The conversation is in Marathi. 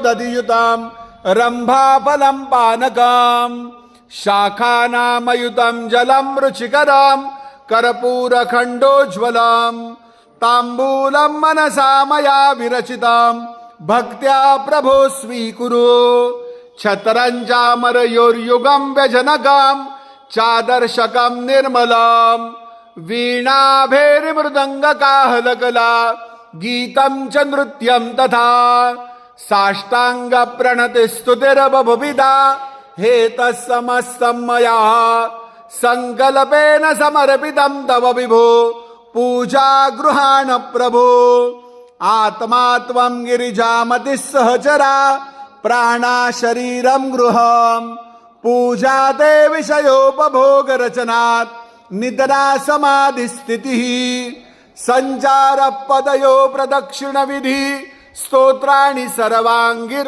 दधियुतां रंभाफलं पानकं शाखानामयुतं जलं रुचिकरं कर्पूरखण्डोज्ज्वलं ताम्बूलं मनसा मया विरचितं भक्त्या प्रभो स्वीकुरु छत्रञ्चामरयोर्युगं व्यजनकं चादर्शकं निर्मलं वीणाभैर्मृदङ्गकाहलकला गीतं च नृत्यं तथा साष्टांग प्रणतिस्तुतिर्बहुविधा हेतस्समस्तं मया संकल्पेन समर्पितं तव विभो पूजा गृहाण प्रभो आत्मा त्वं गिरिजामतिः सहचरा प्राणा शरीरं गृहं पूजा ते विषयोपभोगरचनात् निद्रा समाधिस्थितिः संचार पदयो प्रदक्षिण विधि स्तोत्राणि सर्वांगिर